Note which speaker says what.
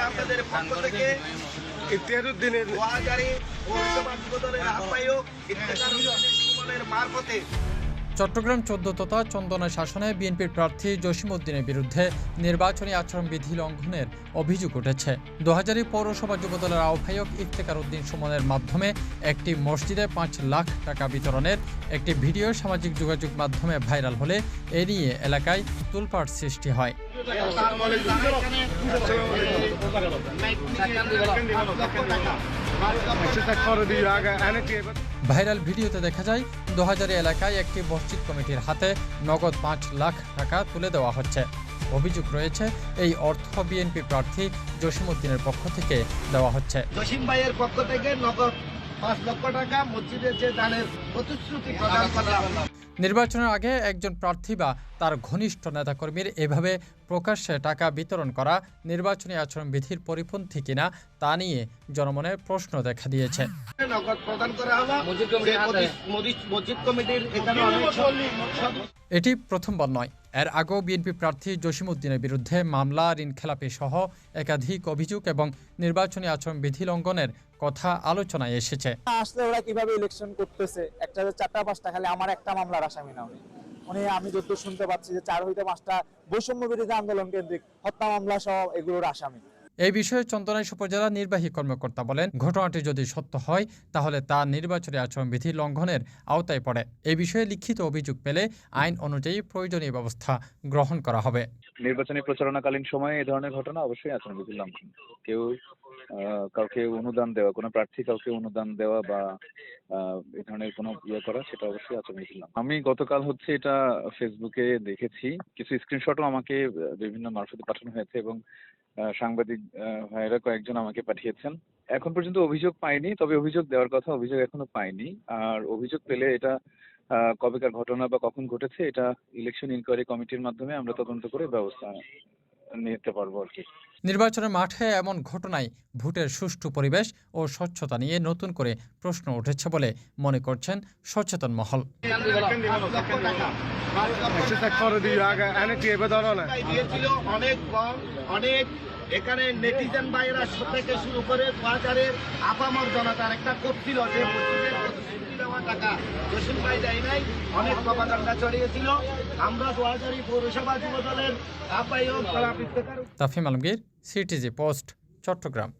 Speaker 1: আপনাদের পক্ষ থেকে ইতিহাদুদ্দিনের ওয়াজারি পৌরসভা যুবদলের আহ্বায়ক ইফতেখার হোসেন সুমনের মারফতে
Speaker 2: চট্টগ্রাম ১৪ তথা চন্দনা শাসনে বিএনপির প্রার্থী জসিমউদ্দিনের বিরুদ্ধে নির্বাচনী আচরণবিধি লঙ্ঘনের অভিযোগ উঠেছে। ২০০০ পৌরসভা যুবদলের আহ্বায়ক ইফতেখার উদ্দিন সুমনের মাধ্যমে একটি মসজিদে ৫ লাখ টাকা বিতরণের একটি ভিডিও সামাজিক যোগাযোগ মাধ্যমে ভাইরাল হলে এ নিয়ে এলাকায় তোলপাড় সৃষ্টি হয়। ভাইরাল ভিডিওতে দেখা যায় ২০০০ এলাকায় একটি মসজিদ কমিটির হাতে নগদ ৫ লাখ টাকা তুলে দেওয়া হচ্ছে। অভিযোগ রয়েছে এই অর্থ বিএনপি প্রার্থী জসিমউদ্দিনের পক্ষ থেকে দেওয়া হচ্ছে।
Speaker 1: জসিম ভাইয়ের পক্ষ থেকে নগদ ৫ লক্ষ টাকা মসজিদের যে দানের প্রতিশ্রুতি প্রদান করা।
Speaker 2: নির্বাচনের আগে একজন প্রার্থী বা তার ঘনিষ্ঠ নেতাকর্মীর এভাবে প্রকাশ্যে টাকা বিতরণ করা নির্বাচনী আচরণবিধির পরিপন্থী কিনা তা নিয়ে জনমনে প্রশ্ন দেখা দিয়েছে।
Speaker 1: নগদ প্রদান করা হলো মসজিদ কমিটির এখানে অনেক।
Speaker 2: এটি প্রথমবার নয়, এর আগেও বিএনপি প্রার্থী জসিমউদ্দিনের বিরুদ্ধে মামলা, ঋণখেলাপি সহ একাধিক অভিযোগ এবং নির্বাচনী আচরণবিধি লঙ্ঘনের কথা আলোচনায় এসেছে।
Speaker 3: আসলে ওরা কিভাবে ইলেকশন করতেছে, একটা ৪টা-৫টা খালি আমার একটা মামলার আসামি না উনি আমি যতদূর শুনতে পাচ্ছি যে ৪ হইতে 5টা বৈষম্য বিরোধী আন্দোলন কেন্দ্রিক হত্যা মামলা সহ এগুলোর আসামি।
Speaker 2: এই বিষয়ে চন্দনাইশ উপজেলা নির্বাহী কর্মকর্তা বলেন, ঘটনাটি যদি সত্য হয় তাহলে তা নির্বাচনী আচরণবিধি লঙ্ঘনের আওতায় পড়ে। এই বিষয়ে লিখিত অভিযোগ পেলে আইন অনুযায়ী প্রয়োজনীয় ব্যবস্থা গ্রহণ করা হবে।
Speaker 4: নির্বাচনী প্রচারণাকালীন সময়ে এই ধরনের ঘটনা অবশ্যই আচরণবিধি লঙ্ঘন। কেউ কাউকে অনুদান দেওয়া, কোনো প্রার্থী কাউকে অনুদান দেওয়া বা এই ধরনের কোনো করা, সেটা অবশ্যই আচরণবিধি লঙ্ঘন। আমি গতকাল এটা ফেসবুকে দেখেছি, কিছু স্ক্রিনশটও আমাকে বিভিন্ন মারফতে পাঠানো হয়েছে এবং সাংবাদিক ভাইয়েরা কয়েকজন আমাকে পাঠিয়েছেন। এখন পর্যন্ত অভিযোগ পাইনি, তবে অভিযোগ দেওয়ার কথা, অভিযোগ এখনো পাইনি। আর অভিযোগ পেলে এটা কবেকার ঘটনা বা কখন ঘটেছে এটা ইলেকশন ইনকোয়ারি কমিটির মাধ্যমে আমরা তদন্ত করে ব্যবস্থা নিতে পারবো আর কি।
Speaker 2: নির্বাচনের মাঠে এমন ঘটনায় ভোটের সুষ্ঠু পরিবেশ ও স্বচ্ছতা নিয়ে নতুন করে প্রশ্ন উঠেছে বলে মনে করছেন সচেতন মহল।
Speaker 1: অনেক এখানে নেটিজেন ভাইরা থেকে শুরু করে বাজারের আপামর জনতার একটা করছিল যে মসজিদের প্রতিশ্রুতি দেওয়া টাকা জসিম ভাই দেয় নাই, অনেক প্রপাগান্ডা ছড়িয়েছিল। আমরা ২০০০ পৌরসভা যুবদলের আহ্বায়ক
Speaker 2: তাফিম আলমগীর, সিটিজি পোস্ট, চট্টগ্রাম।